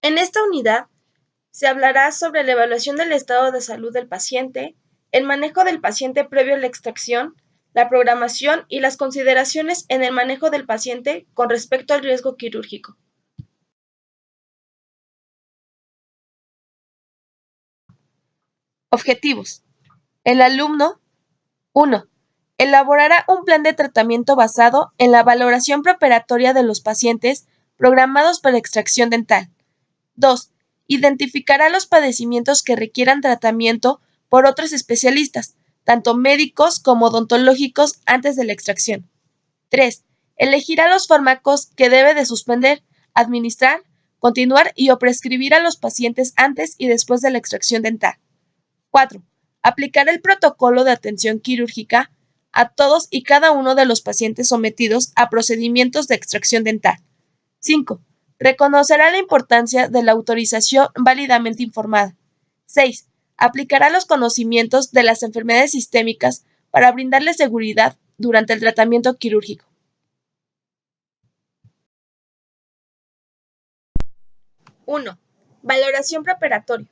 En esta unidad se hablará sobre la evaluación del estado de salud del paciente, el manejo del paciente previo a la extracción, la programación y las consideraciones en el manejo del paciente con respecto al riesgo quirúrgico. Objetivos. El alumno 1. Elaborará un plan de tratamiento basado en la valoración preoperatoria de los pacientes programados para extracción dental. 2. Identificará los padecimientos que requieran tratamiento por otros especialistas, tanto médicos como odontológicos, antes de la extracción. 3. Elegirá los fármacos que debe de suspender, administrar, continuar y o prescribir a los pacientes antes y después de la extracción dental. 4. Aplicará el protocolo de atención quirúrgica a todos y cada uno de los pacientes sometidos a procedimientos de extracción dental. 5. Reconocerá la importancia de la autorización válidamente informada. 6. Aplicará los conocimientos de las enfermedades sistémicas para brindarle seguridad durante el tratamiento quirúrgico. 1. Valoración preoperatoria.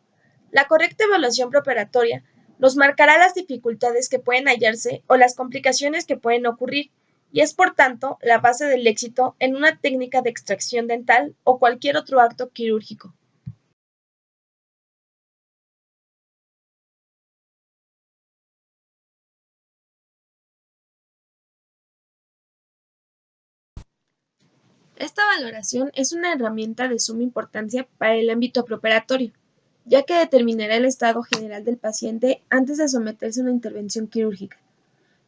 La correcta evaluación preoperatoria nos marcará las dificultades que pueden hallarse o las complicaciones que pueden ocurrir, y es por tanto la base del éxito en una técnica de extracción dental o cualquier otro acto quirúrgico. Esta valoración es una herramienta de suma importancia para el ámbito preoperatorio, ya que determinará el estado general del paciente antes de someterse a una intervención quirúrgica.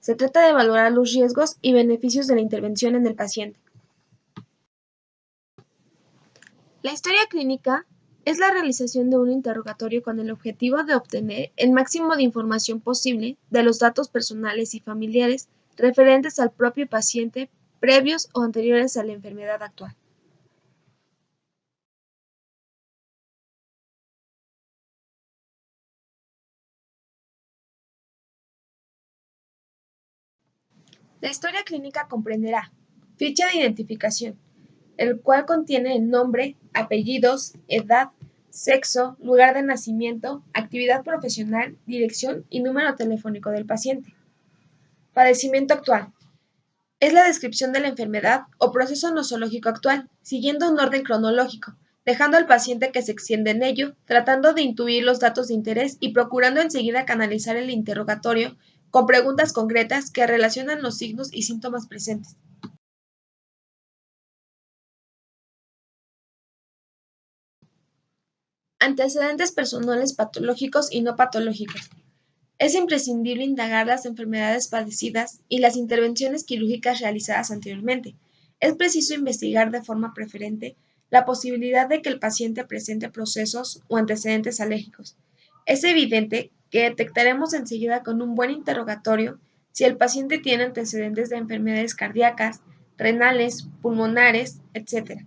Se trata de valorar los riesgos y beneficios de la intervención en el paciente. La historia clínica es la realización de un interrogatorio con el objetivo de obtener el máximo de información posible de los datos personales y familiares referentes al propio paciente previos o anteriores a la enfermedad actual. La historia clínica comprenderá ficha de identificación, el cual contiene el nombre, apellidos, edad, sexo, lugar de nacimiento, actividad profesional, dirección y número telefónico del paciente. Padecimiento actual. Es la descripción de la enfermedad o proceso nosológico actual, siguiendo un orden cronológico, dejando al paciente que se extiende en ello, tratando de intuir los datos de interés y procurando enseguida canalizar el interrogatorio con preguntas concretas que relacionan los signos y síntomas presentes. Antecedentes personales patológicos y no patológicos. Es imprescindible indagar las enfermedades padecidas y las intervenciones quirúrgicas realizadas anteriormente. Es preciso investigar de forma preferente la posibilidad de que el paciente presente procesos o antecedentes alérgicos. Es evidente que detectaremos enseguida con un buen interrogatorio si el paciente tiene antecedentes de enfermedades cardíacas, renales, pulmonares, etc.,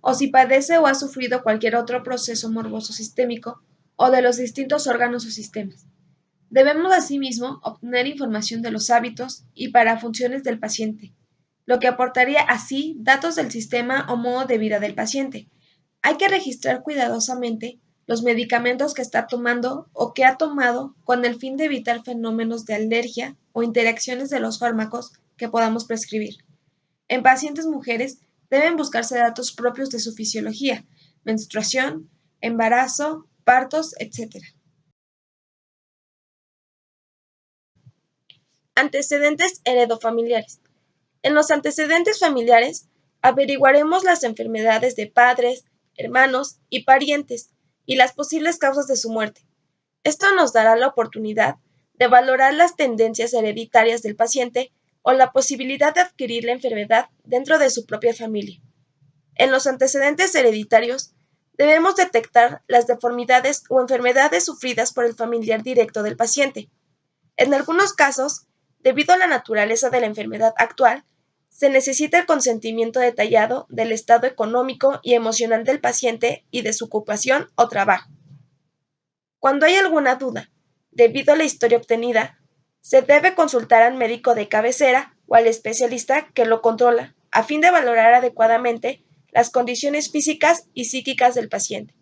o si padece o ha sufrido cualquier otro proceso morboso sistémico o de los distintos órganos o sistemas. Debemos asimismo obtener información de los hábitos y para funciones del paciente, lo que aportaría así datos del sistema o modo de vida del paciente. Hay que registrar cuidadosamente los medicamentos que está tomando o que ha tomado con el fin de evitar fenómenos de alergia o interacciones de los fármacos que podamos prescribir. En pacientes mujeres deben buscarse datos propios de su fisiología, menstruación, embarazo, partos, etc. Antecedentes heredofamiliares. En los antecedentes familiares averiguaremos las enfermedades de padres, hermanos y parientes y las posibles causas de su muerte. Esto nos dará la oportunidad de valorar las tendencias hereditarias del paciente o la posibilidad de adquirir la enfermedad dentro de su propia familia. En los antecedentes hereditarios debemos detectar las deformidades o enfermedades sufridas por el familiar directo del paciente. En algunos casos, debido a la naturaleza de la enfermedad actual, se necesita el consentimiento detallado del estado económico y emocional del paciente y de su ocupación o trabajo. Cuando hay alguna duda, debido a la historia obtenida, se debe consultar al médico de cabecera o al especialista que lo controla, a fin de valorar adecuadamente las condiciones físicas y psíquicas del paciente.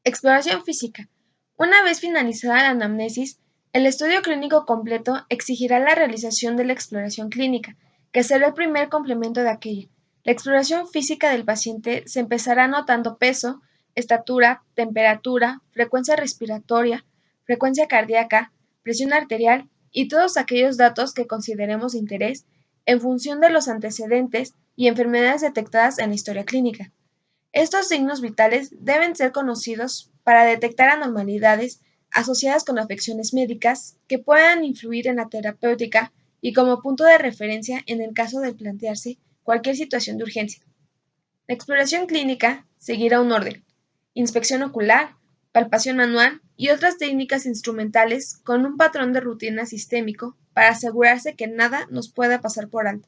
Exploración física. Una vez finalizada la anamnesis, el estudio clínico completo exigirá la realización de la exploración clínica, que será el primer complemento de aquella. La exploración física del paciente se empezará anotando peso, estatura, temperatura, frecuencia respiratoria, frecuencia cardíaca, presión arterial y todos aquellos datos que consideremos de interés en función de los antecedentes y enfermedades detectadas en la historia clínica. Estos signos vitales deben ser conocidos para detectar anormalidades asociadas con afecciones médicas que puedan influir en la terapéutica y como punto de referencia en el caso de plantearse cualquier situación de urgencia. La exploración clínica seguirá un orden: inspección ocular, palpación manual y otras técnicas instrumentales con un patrón de rutina sistémico para asegurarse que nada nos pueda pasar por alto.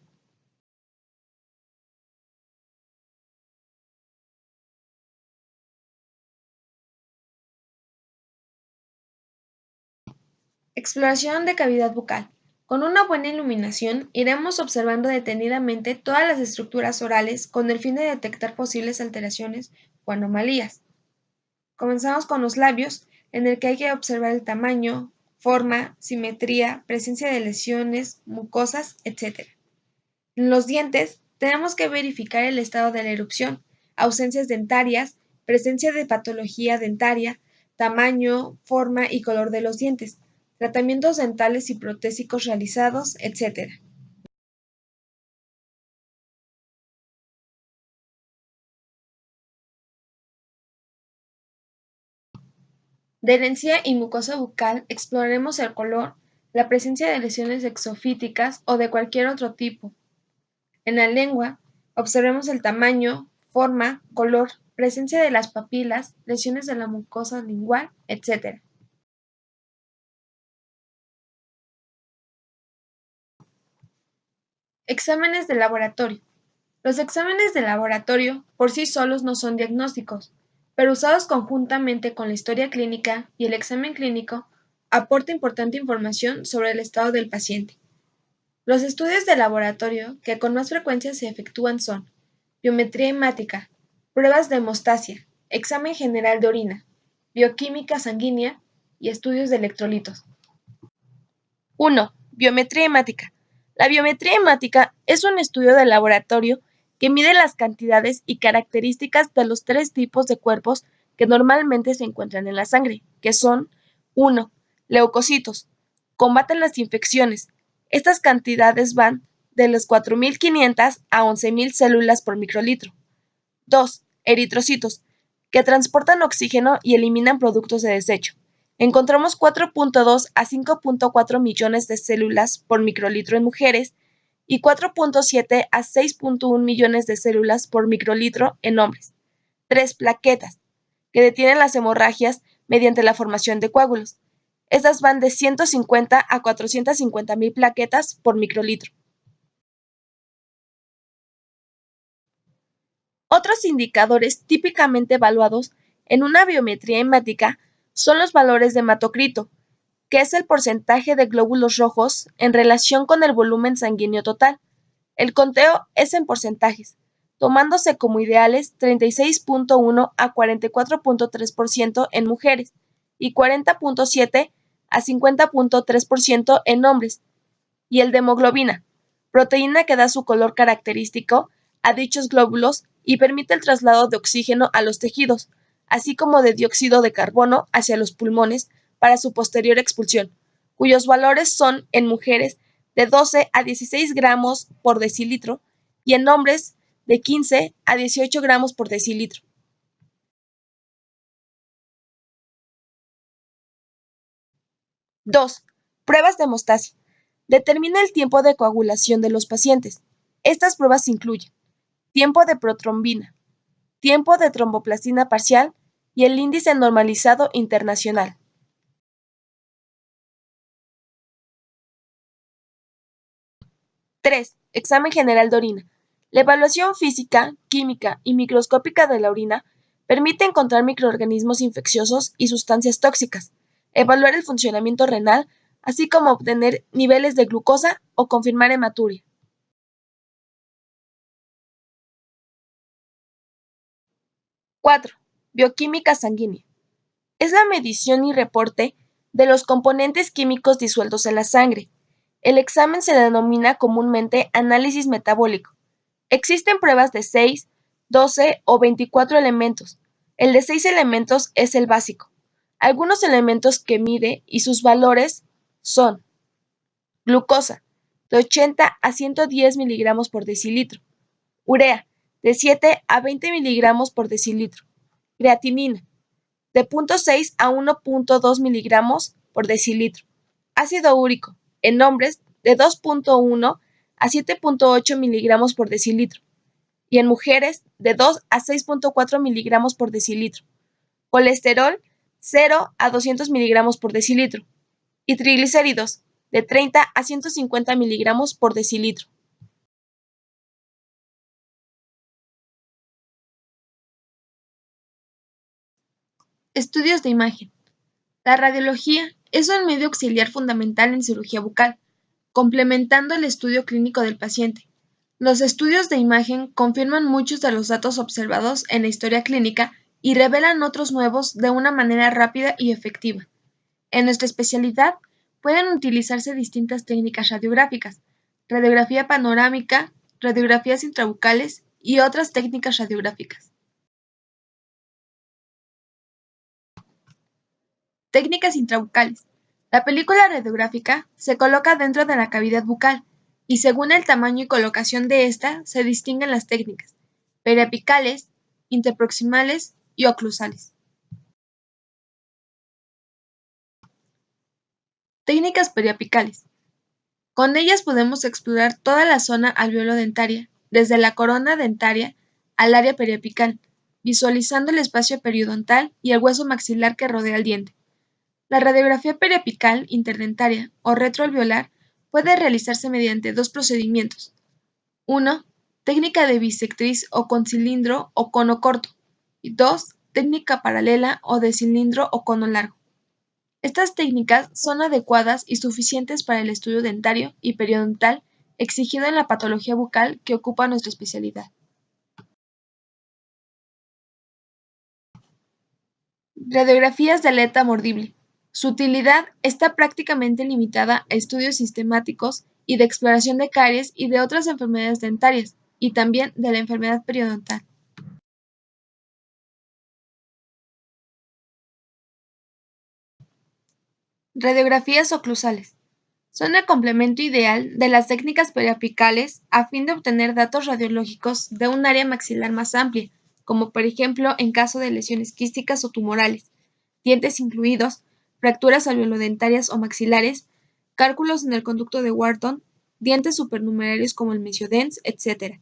Exploración de cavidad bucal. Con una buena iluminación, iremos observando detenidamente todas las estructuras orales con el fin de detectar posibles alteraciones o anomalías. Comenzamos con los labios, en el que hay que observar el tamaño, forma, simetría, presencia de lesiones, mucosas, etc. En los dientes, tenemos que verificar el estado de la erupción, ausencias dentarias, presencia de patología dentaria, tamaño, forma y color de los dientes, tratamientos dentales y protésicos realizados, etc. De la encía y mucosa bucal exploraremos el color, la presencia de lesiones exofíticas o de cualquier otro tipo. En la lengua, observemos el tamaño, forma, color, presencia de las papilas, lesiones de la mucosa lingual, etc. Exámenes de laboratorio. Los exámenes de laboratorio por sí solos no son diagnósticos, pero usados conjuntamente con la historia clínica y el examen clínico, aporta importante información sobre el estado del paciente. Los estudios de laboratorio que con más frecuencia se efectúan son biometría hemática, pruebas de hemostasia, examen general de orina, bioquímica sanguínea y estudios de electrolitos. 1. Biometría hemática. La biometría hemática es un estudio de laboratorio que mide las cantidades y características de los tres tipos de cuerpos que normalmente se encuentran en la sangre, que son 1. Leucocitos. Combaten las infecciones. Estas cantidades van de las 4.500 a 11.000 células por microlitro. 2. Eritrocitos, que transportan oxígeno y eliminan productos de desecho. Encontramos 4.2 a 5.4 millones de células por microlitro en mujeres y 4.7 a 6.1 millones de células por microlitro en hombres. 3. Plaquetas, que detienen las hemorragias mediante la formación de coágulos. Estas van de 150 a 450.000 plaquetas por microlitro. Otros indicadores típicamente evaluados en una biometría hemática son los valores de hematocrito, que es el porcentaje de glóbulos rojos en relación con el volumen sanguíneo total. El conteo es en porcentajes, tomándose como ideales 36.1 a 44.3% en mujeres y 40.7 a 50.3% en hombres, y el de hemoglobina, proteína que da su color característico a dichos glóbulos y permite el traslado de oxígeno a los tejidos, así como de dióxido de carbono hacia los pulmones para su posterior expulsión, cuyos valores son en mujeres de 12 a 16 gramos por decilitro y en hombres de 15 a 18 gramos por decilitro. 2. Pruebas de hemostasia. Determina el tiempo de coagulación de los pacientes. Estas pruebas incluyen tiempo de protrombina, tiempo de tromboplastina parcial y el índice normalizado internacional. 3. Examen general de orina. La evaluación física, química y microscópica de la orina permite encontrar microorganismos infecciosos y sustancias tóxicas, evaluar el funcionamiento renal así como obtener niveles de glucosa o confirmar hematuria. Cuatro. Bioquímica sanguínea. Es la medición y reporte de los componentes químicos disueltos en la sangre. El examen se denomina comúnmente análisis metabólico. Existen pruebas de 6, 12 o 24 elementos. El de 6 elementos es el básico. Algunos elementos que mide y sus valores son glucosa, de 80 a 110 miligramos por decilitro. Urea, de 7 a 20 miligramos por decilitro. Creatinina, de 0.6 a 1.2 miligramos por decilitro. Ácido úrico, en hombres, de 2.1 a 7.8 miligramos por decilitro. Y en mujeres, de 2 a 6.4 miligramos por decilitro. Colesterol, 0 a 200 miligramos por decilitro. Y triglicéridos, de 30 a 150 miligramos por decilitro. Estudios de imagen. La radiología es un medio auxiliar fundamental en cirugía bucal, complementando el estudio clínico del paciente. Los estudios de imagen confirman muchos de los datos observados en la historia clínica y revelan otros nuevos de una manera rápida y efectiva. En nuestra especialidad pueden utilizarse distintas técnicas radiográficas, radiografía panorámica, radiografías intrabucales y otras técnicas radiográficas. Técnicas intrabucales. La película radiográfica se coloca dentro de la cavidad bucal y según el tamaño y colocación de ésta se distinguen las técnicas periapicales, interproximales y oclusales. Técnicas periapicales. Con ellas podemos explorar toda la zona alveolo-dentaria, desde la corona dentaria al área periapical, visualizando el espacio periodontal y el hueso maxilar que rodea el diente. La radiografía periapical interdentaria o retroalveolar puede realizarse mediante dos procedimientos. 1. Técnica de bisectriz o con cilindro o cono corto. Y 2. Técnica paralela o de cilindro o cono largo. Estas técnicas son adecuadas y suficientes para el estudio dentario y periodontal exigido en la patología bucal que ocupa nuestra especialidad. Radiografías de aleta mordible. Su utilidad está prácticamente limitada a estudios sistemáticos y de exploración de caries y de otras enfermedades dentarias, y también de la enfermedad periodontal. Radiografías oclusales. Son el complemento ideal de las técnicas periapicales a fin de obtener datos radiológicos de un área maxilar más amplia, como por ejemplo en caso de lesiones quísticas o tumorales, dientes incluidos, fracturas alveolodentarias o maxilares, cálculos en el conducto de Wharton, dientes supernumerarios como el mesiodens, etc.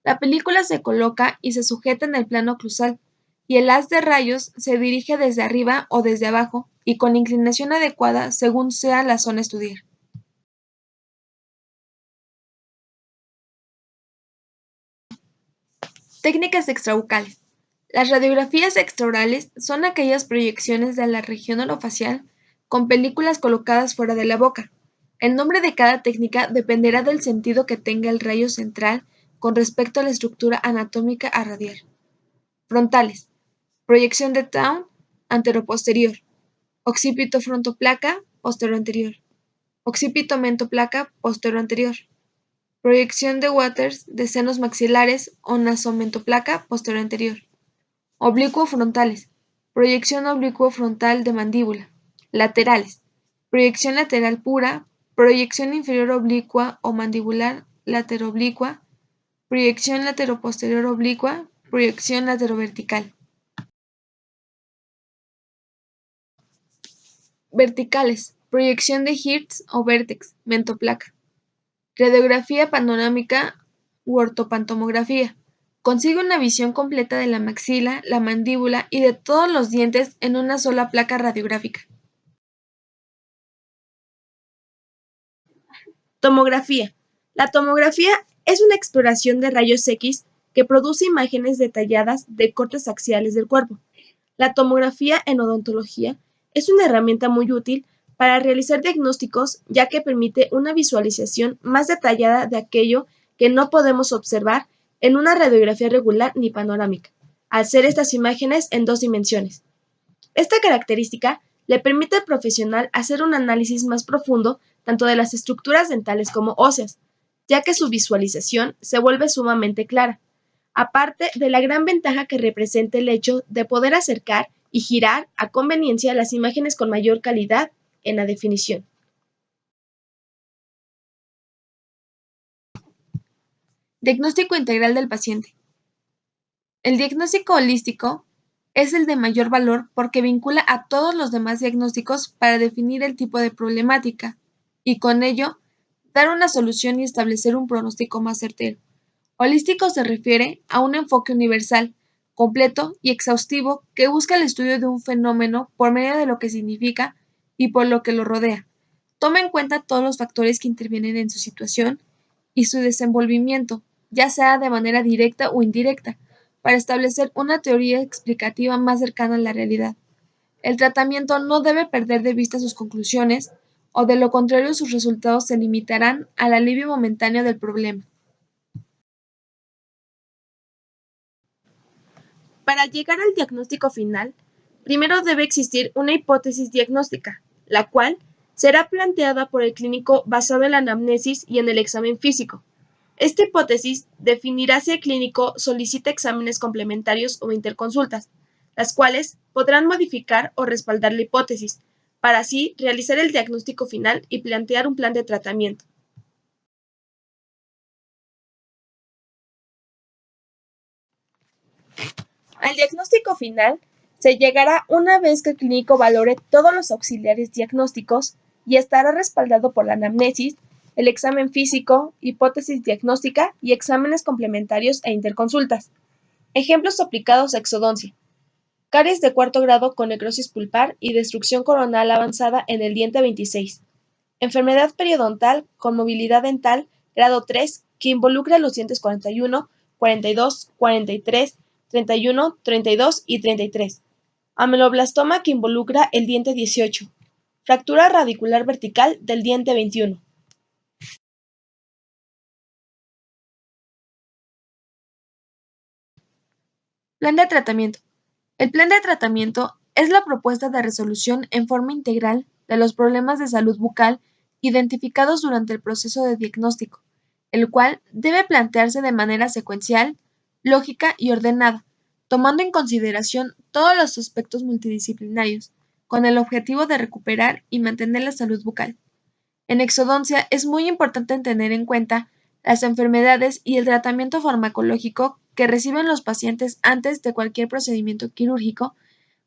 La película se coloca y se sujeta en el plano oclusal, y el haz de rayos se dirige desde arriba o desde abajo y con inclinación adecuada según sea la zona a estudiar. Técnicas extrabucales. Las radiografías extraorales son aquellas proyecciones de la región orofacial con películas colocadas fuera de la boca. El nombre de cada técnica dependerá del sentido que tenga el rayo central con respecto a la estructura anatómica a radiar. Frontales. Proyección de Town, anteroposterior. Occipito frontoplaca, posterior-anterior. Occipito mentoplaca, posterior-anterior. Proyección de Waters de senos maxilares o nasomentoplaca, posterior-anterior. Oblicuo frontales. Proyección oblicuo frontal de mandíbula. Laterales. Proyección lateral pura. Proyección inferior oblicua o mandibular lateroblicua. Proyección lateroposterior oblicua. Proyección laterovertical. Verticales. Proyección de Hertz o vértex, mentoplaca. Radiografía panorámica u ortopantomografía. Consigue una visión completa de la maxila, la mandíbula y de todos los dientes en una sola placa radiográfica. Tomografía. La tomografía es una exploración de rayos X que produce imágenes detalladas de cortes axiales del cuerpo. La tomografía en odontología es una herramienta muy útil para realizar diagnósticos, ya que permite una visualización más detallada de aquello que no podemos observar en una radiografía regular ni panorámica, al ser estas imágenes en 2 dimensiones. Esta característica le permite al profesional hacer un análisis más profundo tanto de las estructuras dentales como óseas, ya que su visualización se vuelve sumamente clara, aparte de la gran ventaja que representa el hecho de poder acercar y girar a conveniencia las imágenes con mayor calidad en la definición. Diagnóstico integral del paciente. El diagnóstico holístico es el de mayor valor porque vincula a todos los demás diagnósticos para definir el tipo de problemática y con ello dar una solución y establecer un pronóstico más certero. Holístico se refiere a un enfoque universal, completo y exhaustivo que busca el estudio de un fenómeno por medio de lo que significa y por lo que lo rodea. Toma en cuenta todos los factores que intervienen en su situación y su desenvolvimiento, ya sea de manera directa o indirecta, para establecer una teoría explicativa más cercana a la realidad. El tratamiento no debe perder de vista sus conclusiones, o de lo contrario sus resultados se limitarán al alivio momentáneo del problema. Para llegar al diagnóstico final, primero debe existir una hipótesis diagnóstica, la cual será planteada por el clínico basado en la anamnesis y en el examen físico. Esta hipótesis definirá si el clínico solicita exámenes complementarios o interconsultas, las cuales podrán modificar o respaldar la hipótesis, para así realizar el diagnóstico final y plantear un plan de tratamiento. Al diagnóstico final se llegará una vez que el clínico valore todos los auxiliares diagnósticos y estará respaldado por la anamnesis, el examen físico, hipótesis diagnóstica y exámenes complementarios e interconsultas. Ejemplos aplicados a exodoncia. Caries de cuarto grado con necrosis pulpar y destrucción coronal avanzada en el diente 26. Enfermedad periodontal con movilidad dental grado 3 que involucra los dientes 41, 42, 43, 31, 32 y 33. Ameloblastoma que involucra el diente 18. Fractura radicular vertical del diente 21. Plan de tratamiento. El plan de tratamiento es la propuesta de resolución en forma integral de los problemas de salud bucal identificados durante el proceso de diagnóstico, el cual debe plantearse de manera secuencial, lógica y ordenada, tomando en consideración todos los aspectos multidisciplinarios, con el objetivo de recuperar y mantener la salud bucal. En exodoncia es muy importante tener en cuenta las enfermedades y el tratamiento farmacológico que reciben los pacientes antes de cualquier procedimiento quirúrgico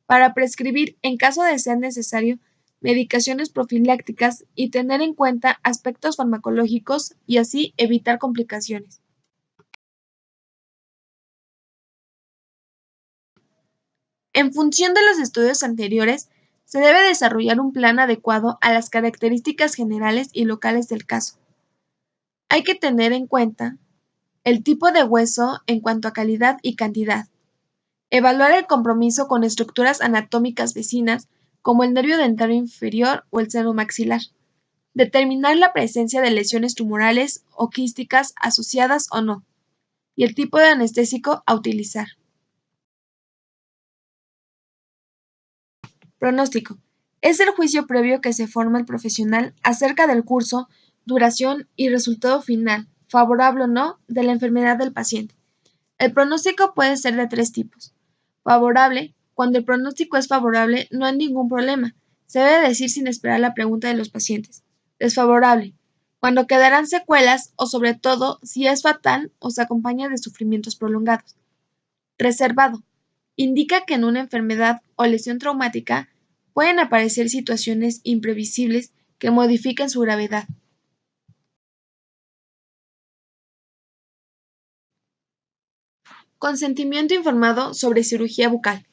para prescribir, en caso de ser necesario, medicaciones profilácticas y tener en cuenta aspectos farmacológicos y así evitar complicaciones. En función de los estudios anteriores, se debe desarrollar un plan adecuado a las características generales y locales del caso. Hay que tener en cuenta el tipo de hueso en cuanto a calidad y cantidad. Evaluar el compromiso con estructuras anatómicas vecinas como el nervio dentario inferior o el seno maxilar. Determinar la presencia de lesiones tumorales o quísticas asociadas o no. Y el tipo de anestésico a utilizar. Pronóstico. Es el juicio previo que se forma el profesional acerca del curso, duración y resultado final, favorable o no, de la enfermedad del paciente. El pronóstico puede ser de 3 tipos. Favorable. Cuando el pronóstico es favorable, no hay ningún problema. Se debe decir sin esperar la pregunta de los pacientes. Desfavorable. Cuando quedarán secuelas o sobre todo si es fatal o se acompaña de sufrimientos prolongados. Reservado. Indica que en una enfermedad o lesión traumática pueden aparecer situaciones imprevisibles que modifiquen su gravedad. Consentimiento informado sobre cirugía bucal.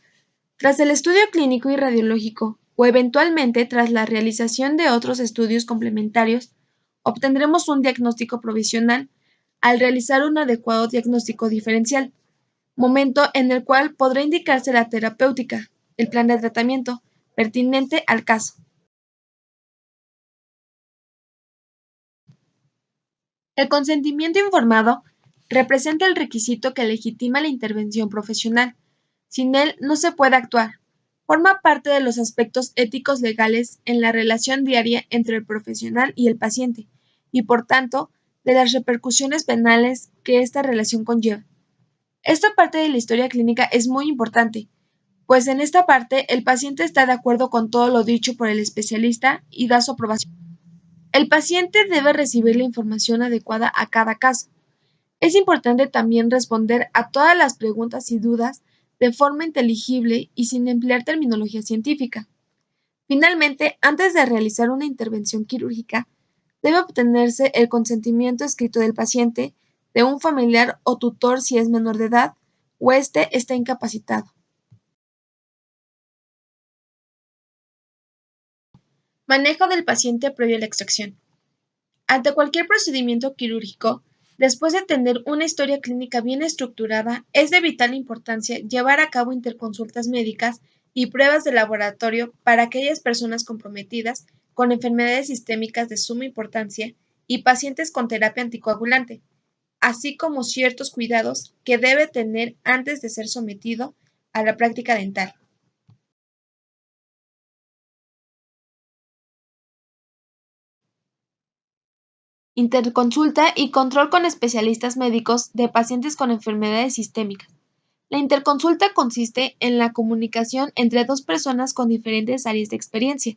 Tras el estudio clínico y radiológico, o eventualmente tras la realización de otros estudios complementarios, obtendremos un diagnóstico provisional al realizar un adecuado diagnóstico diferencial, momento en el cual podrá indicarse la terapéutica, el plan de tratamiento, pertinente al caso. El consentimiento informado representa el requisito que legitima la intervención profesional. Sin él no se puede actuar. Forma parte de los aspectos éticos legales en la relación diaria entre el profesional y el paciente, y por tanto, de las repercusiones penales que esta relación conlleva. Esta parte de la historia clínica es muy importante, pues en esta parte el paciente está de acuerdo con todo lo dicho por el especialista y da su aprobación. El paciente debe recibir la información adecuada a cada caso. Es importante también responder a todas las preguntas y dudas de forma inteligible y sin emplear terminología científica. Finalmente, antes de realizar una intervención quirúrgica, debe obtenerse el consentimiento escrito del paciente, de un familiar o tutor si es menor de edad o éste está incapacitado. Manejo del paciente previo a la extracción. Ante cualquier procedimiento quirúrgico, después de tener una historia clínica bien estructurada, es de vital importancia llevar a cabo interconsultas médicas y pruebas de laboratorio para aquellas personas comprometidas con enfermedades sistémicas de suma importancia y pacientes con terapia anticoagulante, así como ciertos cuidados que debe tener antes de ser sometido a la práctica dental. Interconsulta y control con especialistas médicos de pacientes con enfermedades sistémicas. La interconsulta consiste en la comunicación entre dos personas con diferentes áreas de experiencia.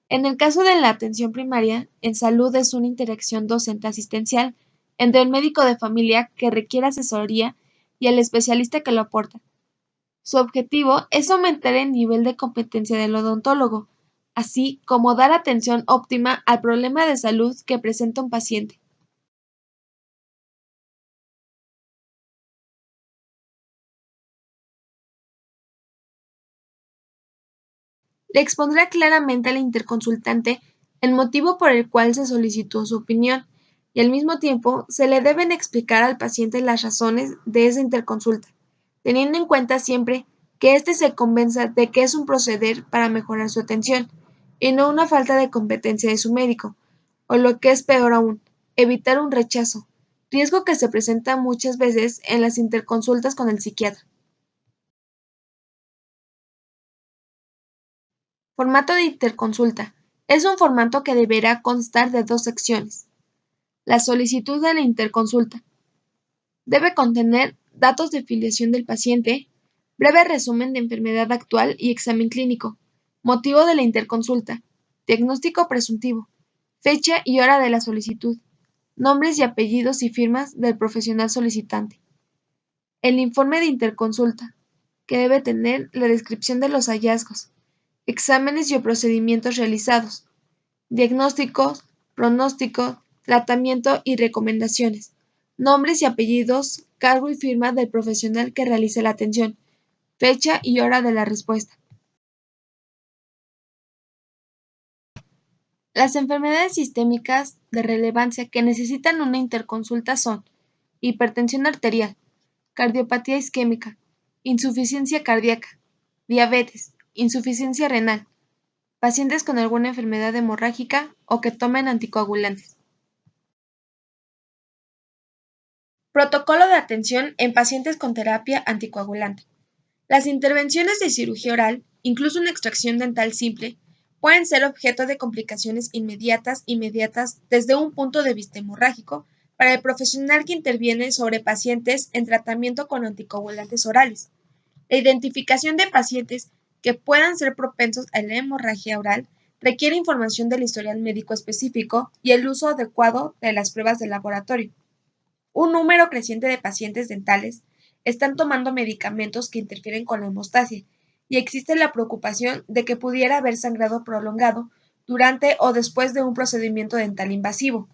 En el caso de la atención primaria, en salud es una interacción docente-asistencial entre el médico de familia que requiere asesoría y el especialista que lo aporta. Su objetivo es aumentar el nivel de competencia del odontólogo, así como dar atención óptima al problema de salud que presenta un paciente. Le expondrá claramente al interconsultante el motivo por el cual se solicitó su opinión y al mismo tiempo se le deben explicar al paciente las razones de esa interconsulta, teniendo en cuenta siempre que éste se convenza de que es un proceder para mejorar su atención y no una falta de competencia de su médico, o lo que es peor aún, evitar un rechazo, riesgo que se presenta muchas veces en las interconsultas con el psiquiatra. Formato de interconsulta. Es un formato que deberá constar de dos secciones. La solicitud de la interconsulta. Debe contener datos de filiación del paciente, breve resumen de enfermedad actual y examen clínico, motivo de la interconsulta, diagnóstico presuntivo, fecha y hora de la solicitud, nombres y apellidos y firmas del profesional solicitante. El informe de interconsulta, que debe tener la descripción de los hallazgos, exámenes y procedimientos realizados, diagnósticos, pronóstico, tratamiento y recomendaciones, nombres y apellidos, cargo y firma del profesional que realice la atención, fecha y hora de la respuesta. Las enfermedades sistémicas de relevancia que necesitan una interconsulta son hipertensión arterial, cardiopatía isquémica, insuficiencia cardíaca, diabetes, insuficiencia renal, pacientes con alguna enfermedad hemorrágica o que tomen anticoagulantes. Protocolo de atención en pacientes con terapia anticoagulante. Las intervenciones de cirugía oral, incluso una extracción dental simple, pueden ser objeto de complicaciones inmediatas desde un punto de vista hemorrágico para el profesional que interviene sobre pacientes en tratamiento con anticoagulantes orales. La identificación de pacientes que puedan ser propensos a la hemorragia oral requiere información del historial médico específico y el uso adecuado de las pruebas de laboratorio. Un número creciente de pacientes dentales están tomando medicamentos que interfieren con la hemostasia y existe la preocupación de que pudiera haber sangrado prolongado durante o después de un procedimiento dental invasivo.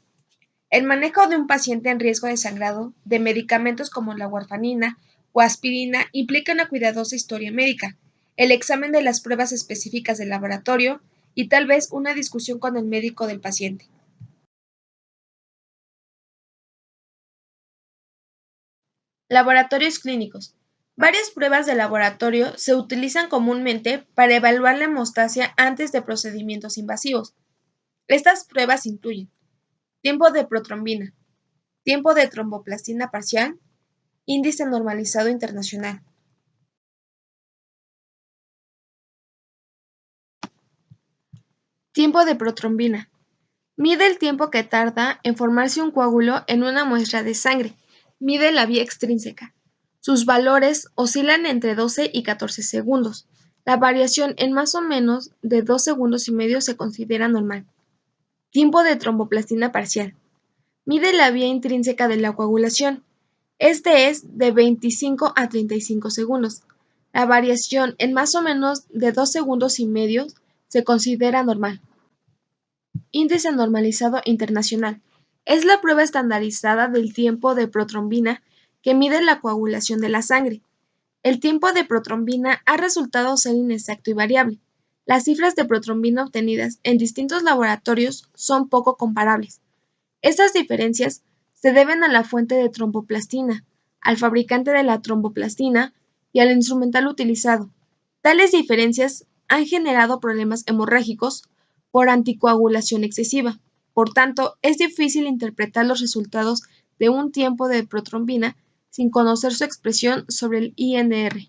El manejo de un paciente en riesgo de sangrado de medicamentos como la warfarina o aspirina implica una cuidadosa historia médica, el examen de las pruebas específicas del laboratorio y tal vez una discusión con el médico del paciente. Laboratorios clínicos. Varias pruebas de laboratorio se utilizan comúnmente para evaluar la hemostasia antes de procedimientos invasivos. Estas pruebas incluyen tiempo de protrombina, tiempo de tromboplastina parcial, índice normalizado internacional. Tiempo de protrombina. Mide el tiempo que tarda en formarse un coágulo en una muestra de sangre. Mide la vía extrínseca. Sus valores oscilan entre 12 y 14 segundos. La variación en más o menos de 2 segundos y medio se considera normal. Tiempo de tromboplastina parcial. Mide la vía intrínseca de la coagulación. Este es de 25 a 35 segundos. La variación en más o menos de 2 segundos y medio se considera normal. Índice normalizado internacional. Es la prueba estandarizada del tiempo de protrombina que mide la coagulación de la sangre. El tiempo de protrombina ha resultado ser inexacto y variable. Las cifras de protrombina obtenidas en distintos laboratorios son poco comparables. Estas diferencias se deben a la fuente de tromboplastina, al fabricante de la tromboplastina y al instrumental utilizado. Tales diferencias han generado problemas hemorrágicos por anticoagulación excesiva. Por tanto, es difícil interpretar los resultados de un tiempo de protrombina sin conocer su expresión sobre el INR.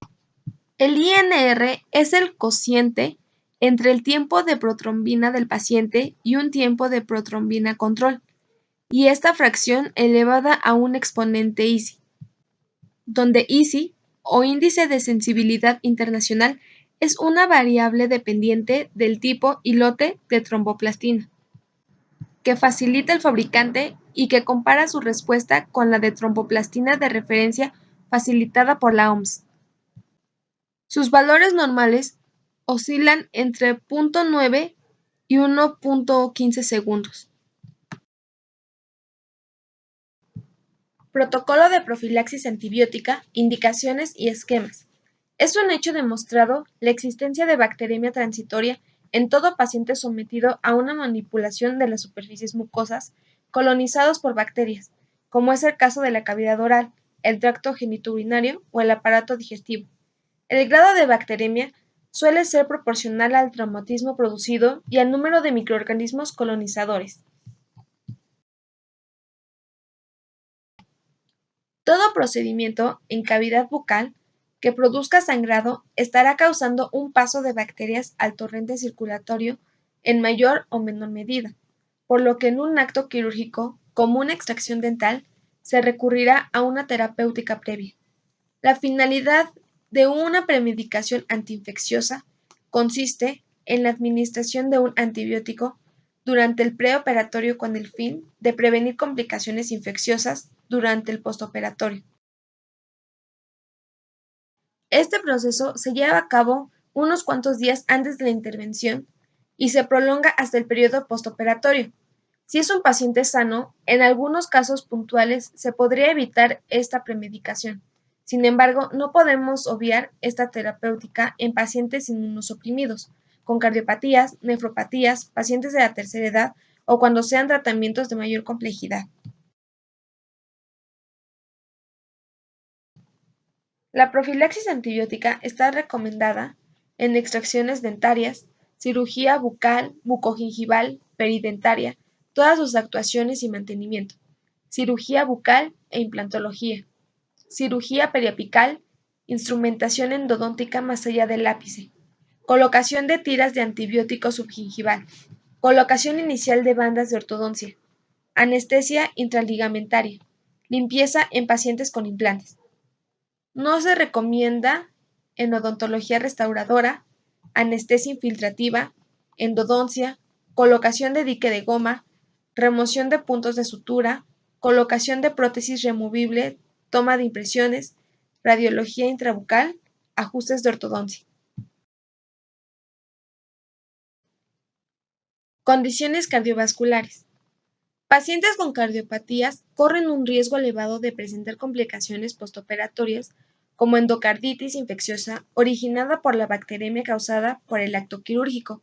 El INR es el cociente entre el tiempo de protrombina del paciente y un tiempo de protrombina control, y esta fracción elevada a un exponente ISI, donde ISI, o índice de sensibilidad internacional, es una variable dependiente del tipo y lote de tromboplastina, que facilita el fabricante y que compara su respuesta con la de tromboplastina de referencia facilitada por la OMS. Sus valores normales oscilan entre 0.9 y 1.15 segundos. Protocolo de profilaxis antibiótica, indicaciones y esquemas. Es un hecho demostrado la existencia de bacteremia transitoria en todo paciente sometido a una manipulación de las superficies mucosas colonizados por bacterias, como es el caso de la cavidad oral, el tracto genitourinario o el aparato digestivo. El grado de bacteremia suele ser proporcional al traumatismo producido y al número de microorganismos colonizadores. Todo procedimiento en cavidad bucal que produzca sangrado estará causando un paso de bacterias al torrente circulatorio en mayor o menor medida, por lo que en un acto quirúrgico, como una extracción dental, se recurrirá a una terapéutica previa. La finalidad de una premedicación antiinfecciosa consiste en la administración de un antibiótico durante el preoperatorio con el fin de prevenir complicaciones infecciosas durante el postoperatorio. Este proceso se lleva a cabo unos cuantos días antes de la intervención y se prolonga hasta el periodo postoperatorio. Si es un paciente sano, en algunos casos puntuales se podría evitar esta premedicación. Sin embargo, no podemos obviar esta terapéutica en pacientes inmunosuprimidos, con cardiopatías, nefropatías, pacientes de la tercera edad o cuando sean tratamientos de mayor complejidad. La profilaxis antibiótica está recomendada en extracciones dentarias, cirugía bucal, bucogingival, peridentaria, todas sus actuaciones y mantenimiento, cirugía bucal e implantología, cirugía periapical, instrumentación endodóntica más allá del ápice, colocación de tiras de antibiótico subgingival, colocación inicial de bandas de ortodoncia, anestesia intraligamentaria, limpieza en pacientes con implantes. No se recomienda en odontología restauradora, anestesia infiltrativa, endodoncia, colocación de dique de goma, remoción de puntos de sutura, colocación de prótesis removible, toma de impresiones, radiología intrabucal, ajustes de ortodoncia. Condiciones cardiovasculares. Pacientes con cardiopatías corren un riesgo elevado de presentar complicaciones postoperatorias como endocarditis infecciosa originada por la bacteremia causada por el acto quirúrgico,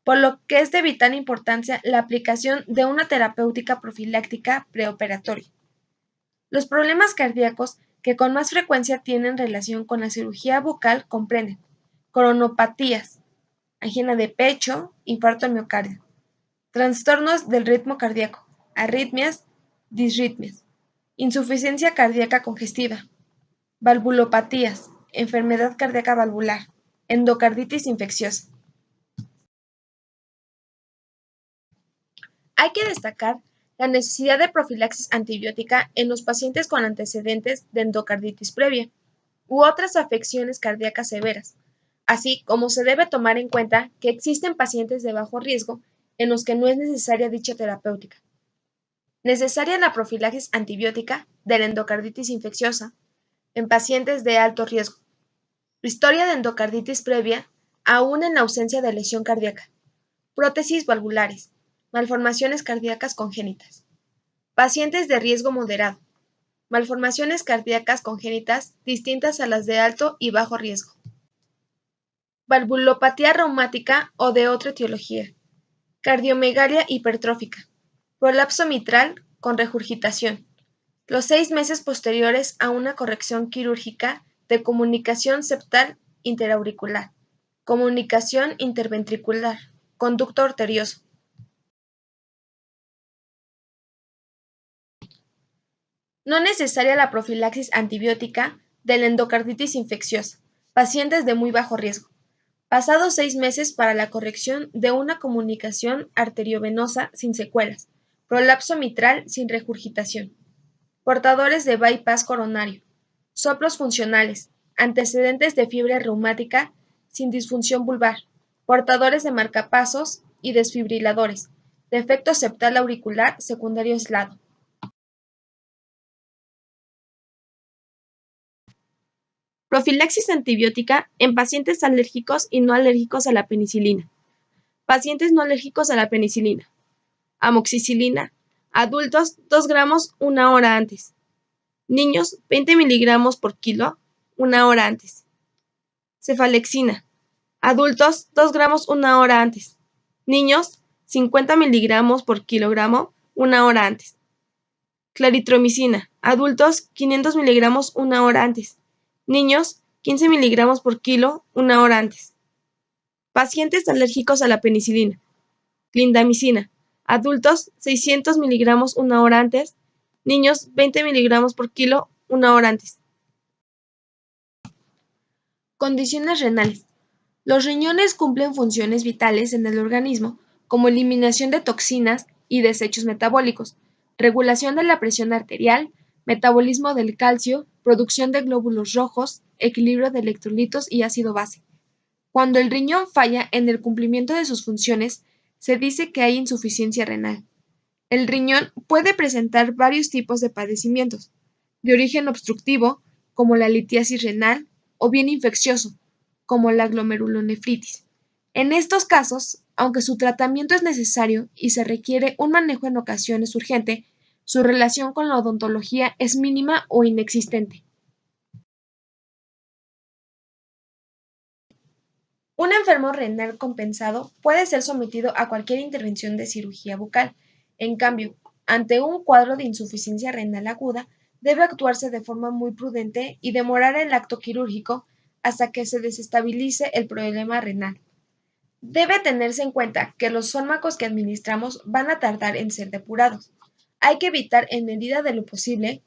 por lo que es de vital importancia la aplicación de una terapéutica profiláctica preoperatoria. Los problemas cardíacos que con más frecuencia tienen relación con la cirugía bucal comprenden coronopatías, angina de pecho, infarto al miocardio, trastornos del ritmo cardíaco, arritmias, disritmias, insuficiencia cardíaca congestiva, valvulopatías, enfermedad cardíaca valvular, endocarditis infecciosa. Hay que destacar la necesidad de profilaxis antibiótica en los pacientes con antecedentes de endocarditis previa u otras afecciones cardíacas severas, así como se debe tomar en cuenta que existen pacientes de bajo riesgo en los que no es necesaria dicha terapéutica. Necesaria la profilaxis antibiótica de la endocarditis infecciosa en pacientes de alto riesgo. Historia de endocarditis previa, aún en ausencia de lesión cardíaca. Prótesis valvulares. Malformaciones cardíacas congénitas. Pacientes de riesgo moderado. Malformaciones cardíacas congénitas distintas a las de alto y bajo riesgo. Valvulopatía reumática o de otra etiología. Cardiomegalia hipertrófica. Prolapso mitral con regurgitación. Los 6 meses posteriores a una corrección quirúrgica de comunicación septal interauricular, comunicación interventricular, conducto arterioso. No necesaria la profilaxis antibiótica de la endocarditis infecciosa, pacientes de muy bajo riesgo. Pasados 6 meses para la corrección de una comunicación arteriovenosa sin secuelas, prolapso mitral sin regurgitación. Portadores de bypass coronario, soplos funcionales, antecedentes de fiebre reumática sin disfunción vulvar, portadores de marcapasos y desfibriladores, defecto septal auricular secundario aislado. Profilaxis antibiótica en pacientes alérgicos y no alérgicos a la penicilina. Pacientes no alérgicos a la penicilina. Amoxicilina. Adultos 2 gramos 1 hora antes. Niños 20 miligramos por kilo 1 hora antes. Cefalexina. Adultos 2 gramos 1 hora antes. Niños 50 miligramos por kilogramo 1 hora antes. Claritromicina. Adultos 500 miligramos 1 hora antes. Niños 15 miligramos por kilo 1 hora antes. Pacientes alérgicos a la penicilina. Clindamicina. Adultos 600 miligramos 1 hora antes. Niños 20 miligramos por kilo 1 hora antes. Condiciones renales. Los riñones cumplen funciones vitales en el organismo, como eliminación de toxinas y desechos metabólicos, regulación de la presión arterial, metabolismo del calcio, producción de glóbulos rojos, equilibrio de electrolitos y ácido base. Cuando el riñón falla en el cumplimiento de sus funciones, se dice que hay insuficiencia renal. El riñón puede presentar varios tipos de padecimientos, de origen obstructivo, como la litiasis renal, o bien infeccioso, como la glomerulonefritis. En estos casos, aunque su tratamiento es necesario y se requiere un manejo en ocasiones urgente, su relación con la odontología es mínima o inexistente. Un enfermo renal compensado puede ser sometido a cualquier intervención de cirugía bucal. En cambio, ante un cuadro de insuficiencia renal aguda, debe actuarse de forma muy prudente y demorar el acto quirúrgico hasta que se desestabilice el problema renal. Debe tenerse en cuenta que los fármacos que administramos van a tardar en ser depurados. Hay que evitar en medida de lo posible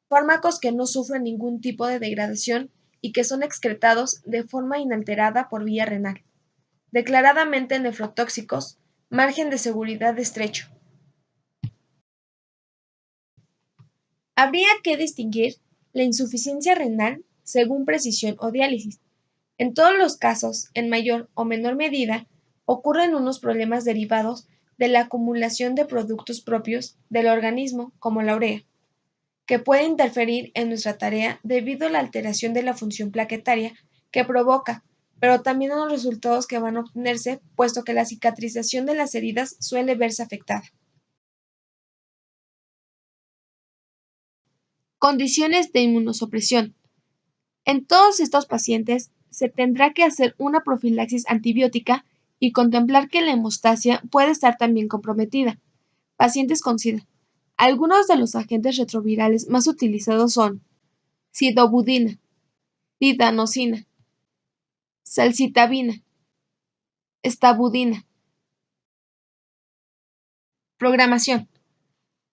fármacos que no sufren ningún tipo de degradación y que son excretados de forma inalterada por vía renal. Declaradamente nefrotóxicos, margen de seguridad estrecho. Habría que distinguir la insuficiencia renal según precisión o diálisis. En todos los casos, en mayor o menor medida, ocurren unos problemas derivados de la acumulación de productos propios del organismo, como la urea, que puede interferir en nuestra tarea debido a la alteración de la función plaquetaria que provoca, pero también a los resultados que van a obtenerse, puesto que la cicatrización de las heridas suele verse afectada. Condiciones de inmunosupresión. En todos estos pacientes se tendrá que hacer una profilaxis antibiótica y contemplar que la hemostasia puede estar también comprometida. Pacientes con SIDA. Algunos de los agentes retrovirales más utilizados son sidobudina, lidanosina, salcitabina, estabudina. Programación.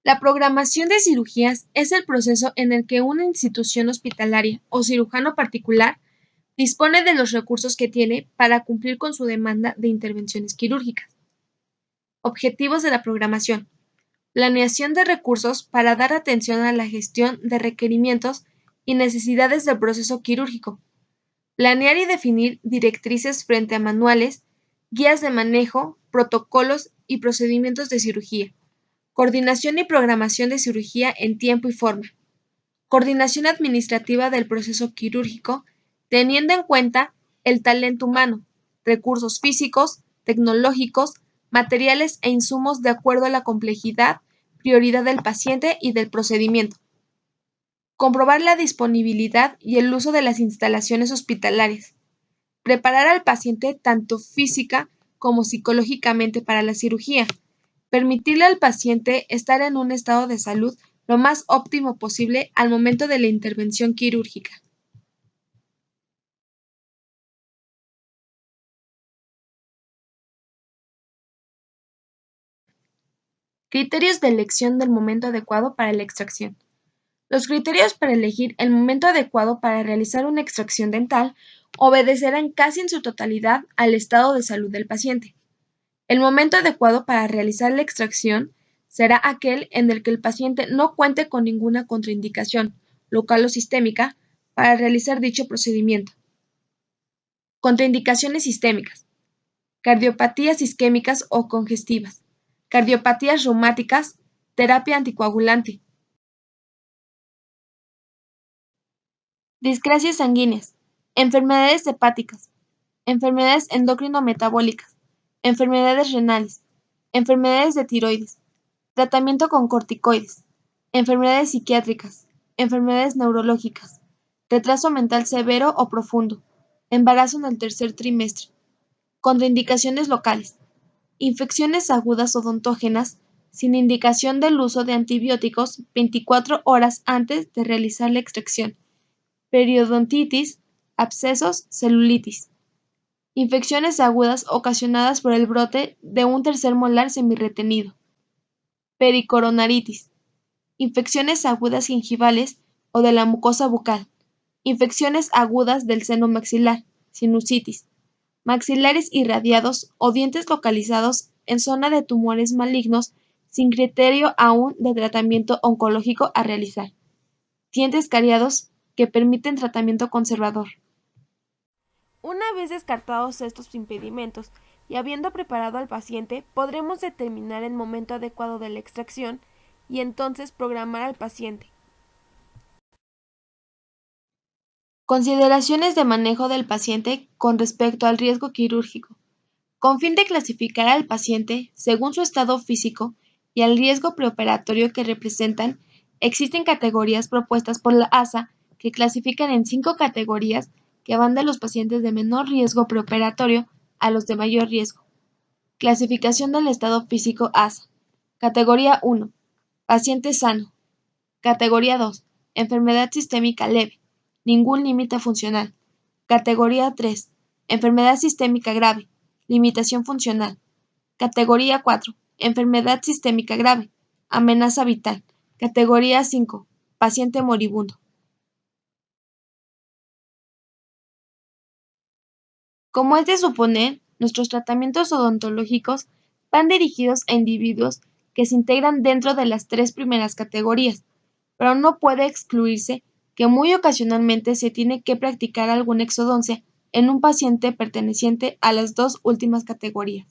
La programación de cirugías es el proceso en el que una institución hospitalaria o cirujano particular dispone de los recursos que tiene para cumplir con su demanda de intervenciones quirúrgicas. Objetivos de la programación. Planeación de recursos para dar atención a la gestión de requerimientos y necesidades del proceso quirúrgico. Planear y definir directrices frente a manuales, guías de manejo, protocolos y procedimientos de cirugía. Coordinación y programación de cirugía en tiempo y forma. Coordinación administrativa del proceso quirúrgico, teniendo en cuenta el talento humano, recursos físicos, tecnológicos, materiales e insumos de acuerdo a la complejidad, prioridad del paciente y del procedimiento. Comprobar la disponibilidad y el uso de las instalaciones hospitalarias. Preparar al paciente tanto física como psicológicamente para la cirugía. Permitirle al paciente estar en un estado de salud lo más óptimo posible al momento de la intervención quirúrgica. Criterios de elección del momento adecuado para la extracción. Los criterios para elegir el momento adecuado para realizar una extracción dental obedecerán casi en su totalidad al estado de salud del paciente. El momento adecuado para realizar la extracción será aquel en el que el paciente no cuente con ninguna contraindicación, local o sistémica, para realizar dicho procedimiento. Contraindicaciones sistémicas. Cardiopatías isquémicas o congestivas. Cardiopatías reumáticas. Terapia anticoagulante. Discrasias sanguíneas. Enfermedades hepáticas. Enfermedades endocrino-metabólicas. Enfermedades renales. Enfermedades de tiroides. Tratamiento con corticoides. Enfermedades psiquiátricas. Enfermedades neurológicas. Retraso mental severo o profundo. Embarazo en el tercer trimestre. Contraindicaciones locales. Infecciones agudas odontógenas sin indicación del uso de antibióticos 24 horas antes de realizar la extracción. Periodontitis, abscesos, celulitis. Infecciones agudas ocasionadas por el brote de un tercer molar semirretenido. Pericoronaritis. Infecciones agudas gingivales o de la mucosa bucal. Infecciones agudas del seno maxilar, sinusitis. Maxilares irradiados o dientes localizados en zona de tumores malignos sin criterio aún de tratamiento oncológico a realizar. Dientes cariados que permiten tratamiento conservador. Una vez descartados estos impedimentos y habiendo preparado al paciente, podremos determinar el momento adecuado de la extracción y entonces programar al paciente. Consideraciones de manejo del paciente con respecto al riesgo quirúrgico. Con fin de clasificar al paciente según su estado físico y al riesgo preoperatorio que representan, existen categorías propuestas por la ASA que clasifican en 5 categorías que van de los pacientes de menor riesgo preoperatorio a los de mayor riesgo. Clasificación del estado físico ASA. Categoría 1. Paciente sano. Categoría 2. Enfermedad sistémica leve. Ningún límite funcional. Categoría 3. Enfermedad sistémica grave. Limitación funcional. Categoría 4. Enfermedad sistémica grave. Amenaza vital. Categoría 5. Paciente moribundo. Como es de suponer, nuestros tratamientos odontológicos van dirigidos a individuos que se integran dentro de las 3 primeras categorías, pero no puede excluirse que muy ocasionalmente se tiene que practicar alguna exodoncia en un paciente perteneciente a las 2 últimas categorías.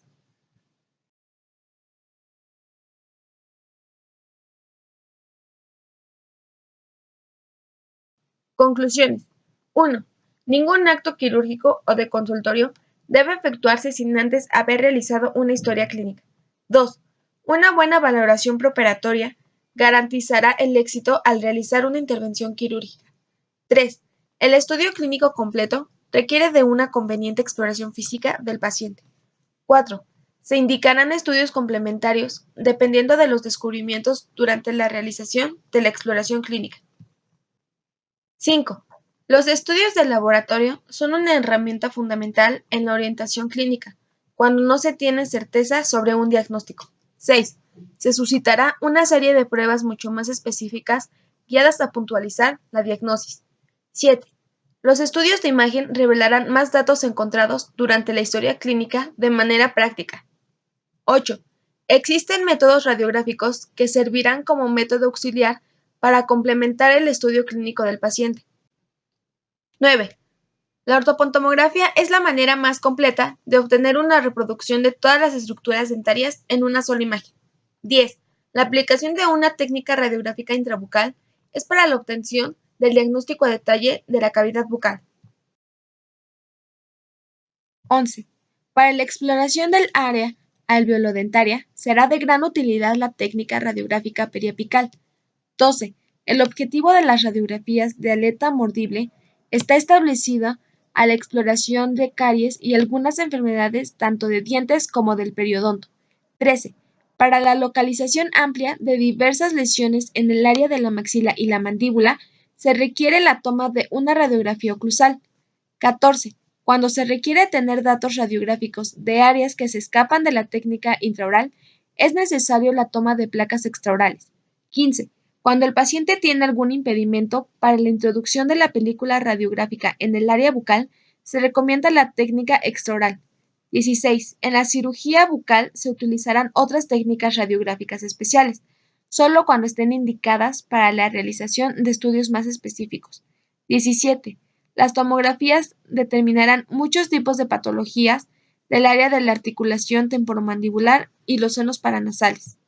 Conclusiones. 1. Ningún acto quirúrgico o de consultorio debe efectuarse sin antes haber realizado una historia clínica. 2. Una buena valoración preoperatoria garantizará el éxito al realizar una intervención quirúrgica. 3. El estudio clínico completo requiere de una conveniente exploración física del paciente. 4. Se indicarán estudios complementarios dependiendo de los descubrimientos durante la realización de la exploración clínica. 5. Los estudios de laboratorio son una herramienta fundamental en la orientación clínica, cuando no se tiene certeza sobre un diagnóstico. 6. se suscitará una serie de pruebas mucho más específicas guiadas a puntualizar la diagnosis. 7. Los estudios de imagen revelarán más datos encontrados durante la historia clínica de manera práctica. 8. Existen métodos radiográficos que servirán como método auxiliar para complementar el estudio clínico del paciente. 9. La ortopontomografía es la manera más completa de obtener una reproducción de todas las estructuras dentarias en una sola imagen. 10. La aplicación de una técnica radiográfica intrabucal es para la obtención del diagnóstico a detalle de la cavidad bucal. 11. Para la exploración del área alveolodentaria será de gran utilidad la técnica radiográfica periapical. 12. El objetivo de las radiografías de aleta mordible está establecido a la exploración de caries y algunas enfermedades tanto de dientes como del periodonto. 13. Para la localización amplia de diversas lesiones en el área de la maxila y la mandíbula, se requiere la toma de una radiografía oclusal. 14. Cuando se requiere tener datos radiográficos de áreas que se escapan de la técnica intraoral, es necesario la toma de placas extraorales. 15. Cuando el paciente tiene algún impedimento para la introducción de la película radiográfica en el área bucal, se recomienda la técnica extraoral. 16. En la cirugía bucal se utilizarán otras técnicas radiográficas especiales, solo cuando estén indicadas para la realización de estudios más específicos. 17. Las tomografías determinarán muchos tipos de patologías del área de la articulación temporomandibular y los senos paranasales.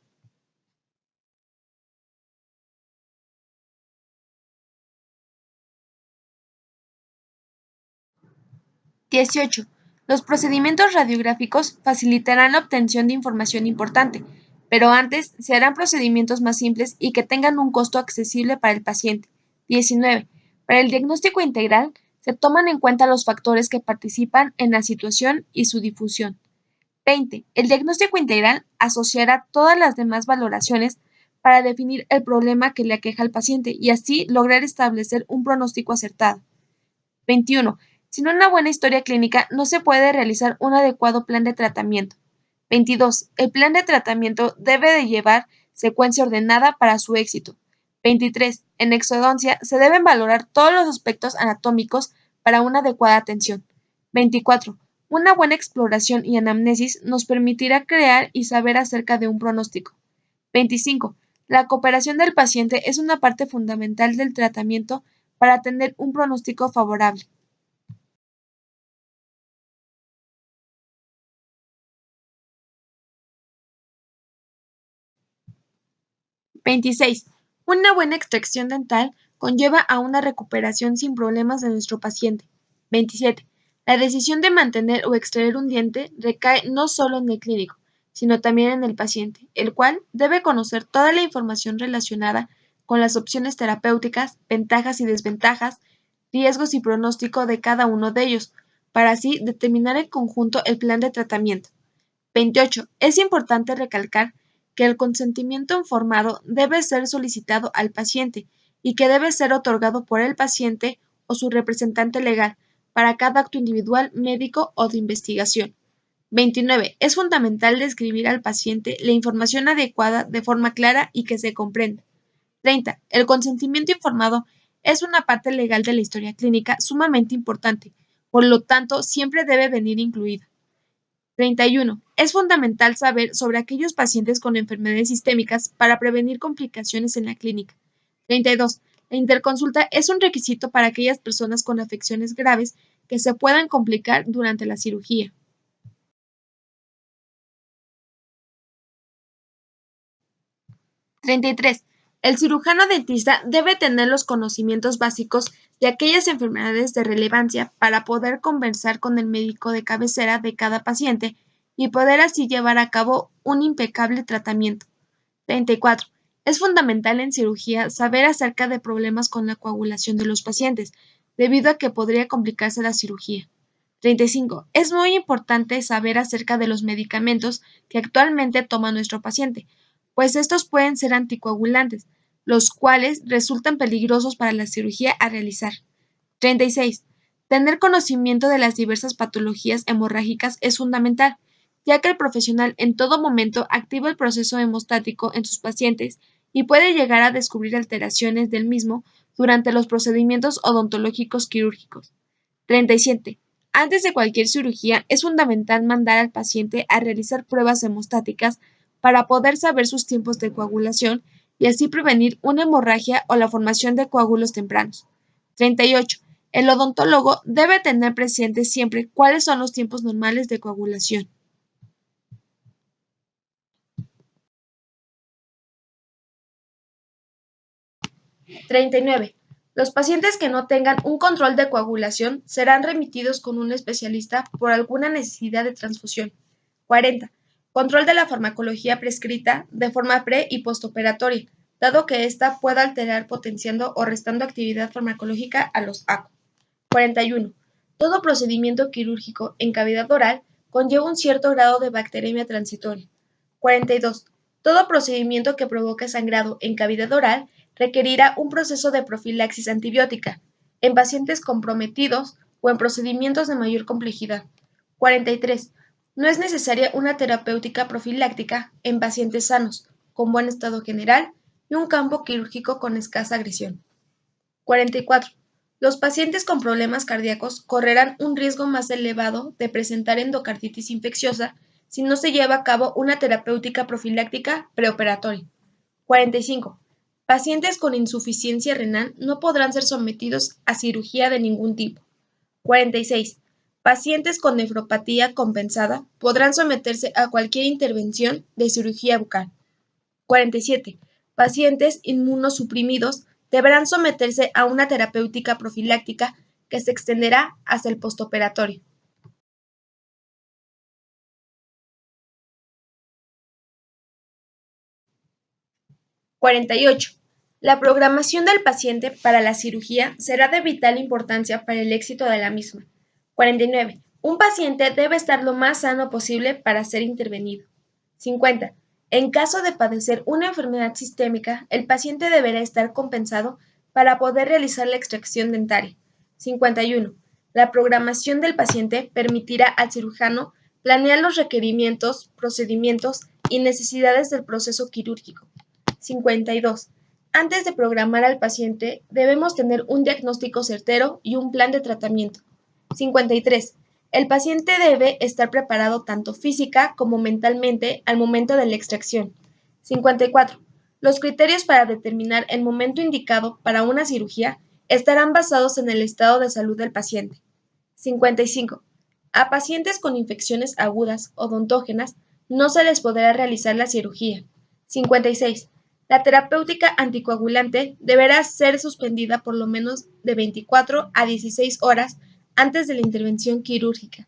18. Los procedimientos radiográficos facilitarán la obtención de información importante, pero antes se harán procedimientos más simples y que tengan un costo accesible para el paciente. 19. Para el diagnóstico integral se toman en cuenta los factores que participan en la situación y su difusión. 20. El diagnóstico integral asociará todas las demás valoraciones para definir el problema que le aqueja al paciente y así lograr establecer un pronóstico acertado. 21. Sin una buena historia clínica no se puede realizar un adecuado plan de tratamiento. 22. El plan de tratamiento debe de llevar secuencia ordenada para su éxito. 23. En exodoncia se deben valorar todos los aspectos anatómicos para una adecuada atención. 24. Una buena exploración y anamnesis nos permitirá crear y saber acerca de un pronóstico. 25. La cooperación del paciente es una parte fundamental del tratamiento para tener un pronóstico favorable. Veintiséis. Una buena extracción dental conlleva a una recuperación sin problemas de nuestro paciente. 27. La decisión de mantener o extraer un diente recae no solo en el clínico, sino también en el paciente, el cual debe conocer toda la información relacionada con las opciones terapéuticas, ventajas y desventajas, riesgos y pronóstico de cada uno de ellos, para así determinar en conjunto el plan de tratamiento. 28. Es importante recalcar que el consentimiento informado debe ser solicitado al paciente y que debe ser otorgado por el paciente o su representante legal para cada acto individual, médico o de investigación. 29. Es fundamental describir al paciente la información adecuada de forma clara y que se comprenda. 30. El consentimiento informado es una parte legal de la historia clínica sumamente importante, por lo tanto siempre debe venir incluido. 31. Es fundamental saber sobre aquellos pacientes con enfermedades sistémicas para prevenir complicaciones en la clínica. 32. La interconsulta es un requisito para aquellas personas con afecciones graves que se puedan complicar durante la cirugía. 33. El cirujano dentista debe tener los conocimientos básicos de aquellas enfermedades de relevancia para poder conversar con el médico de cabecera de cada paciente y poder así llevar a cabo un impecable tratamiento. 34. Es fundamental en cirugía saber acerca de problemas con la coagulación de los pacientes, debido a que podría complicarse la cirugía. 35. Es muy importante saber acerca de los medicamentos que actualmente toma nuestro paciente, pues estos pueden ser anticoagulantes, los cuales resultan peligrosos para la cirugía a realizar. 36. Tener conocimiento de las diversas patologías hemorrágicas es fundamental, ya que el profesional en todo momento activa el proceso hemostático en sus pacientes y puede llegar a descubrir alteraciones del mismo durante los procedimientos odontológicos quirúrgicos. 37. Antes de cualquier cirugía, es fundamental mandar al paciente a realizar pruebas hemostáticas para poder saber sus tiempos de coagulación y así prevenir una hemorragia o la formación de coágulos tempranos. 38. El odontólogo debe tener presente siempre cuáles son los tiempos normales de coagulación. 39. Los pacientes que no tengan un control de coagulación serán remitidos con un especialista por alguna necesidad de transfusión. 40. Control de la farmacología prescrita de forma pre- y postoperatoria, dado que ésta pueda alterar potenciando o restando actividad farmacológica a los ACO. 41. Todo procedimiento quirúrgico en cavidad oral conlleva un cierto grado de bacteremia transitoria. 42. Todo procedimiento que provoque sangrado en cavidad oral requerirá un proceso de profilaxis antibiótica en pacientes comprometidos o en procedimientos de mayor complejidad. 43. No es necesaria una terapéutica profiláctica en pacientes sanos, con buen estado general y un campo quirúrgico con escasa agresión. 44. Los pacientes con problemas cardíacos correrán un riesgo más elevado de presentar endocarditis infecciosa si no se lleva a cabo una terapéutica profiláctica preoperatoria. 45. Pacientes con insuficiencia renal no podrán ser sometidos a cirugía de ningún tipo. 46. Pacientes con nefropatía compensada podrán someterse a cualquier intervención de cirugía bucal. 47. Pacientes inmunosuprimidos deberán someterse a una terapéutica profiláctica que se extenderá hasta el postoperatorio. (48) La programación del paciente para la cirugía será de vital importancia para el éxito de la misma. 49. Un paciente debe estar lo más sano posible para ser intervenido. 50. En caso de padecer una enfermedad sistémica, el paciente deberá estar compensado para poder realizar la extracción dentaria. 51. La programación del paciente permitirá al cirujano planear los requerimientos, procedimientos y necesidades del proceso quirúrgico. 52. Antes de programar al paciente, debemos tener un diagnóstico certero y un plan de tratamiento. 53. El paciente debe estar preparado tanto física como mentalmente al momento de la extracción. 54. Los criterios para determinar el momento indicado para una cirugía estarán basados en el estado de salud del paciente. 55. A pacientes con infecciones agudas odontógenas no se les podrá realizar la cirugía. 56. La terapéutica anticoagulante deberá ser suspendida por lo menos de 24 a 16 horas antes de la intervención quirúrgica.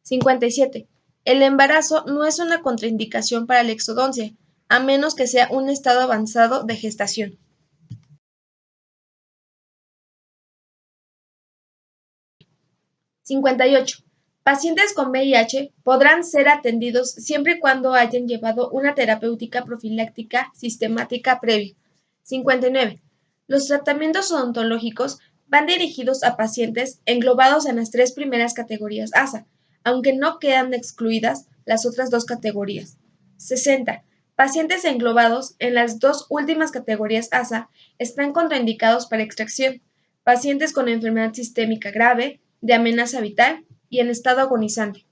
57. El embarazo no es una contraindicación para la exodoncia, a menos que sea un estado avanzado de gestación. 58. Pacientes con VIH podrán ser atendidos siempre y cuando hayan llevado una terapéutica profiláctica sistemática previa. 59. Los tratamientos odontológicos van dirigidos a pacientes englobados en las tres primeras categorías ASA, aunque no quedan excluidas las otras dos categorías. 60. Pacientes englobados en las dos últimas categorías ASA están contraindicados para extracción. Pacientes con enfermedad sistémica grave, de amenaza vital y en estado agonizante.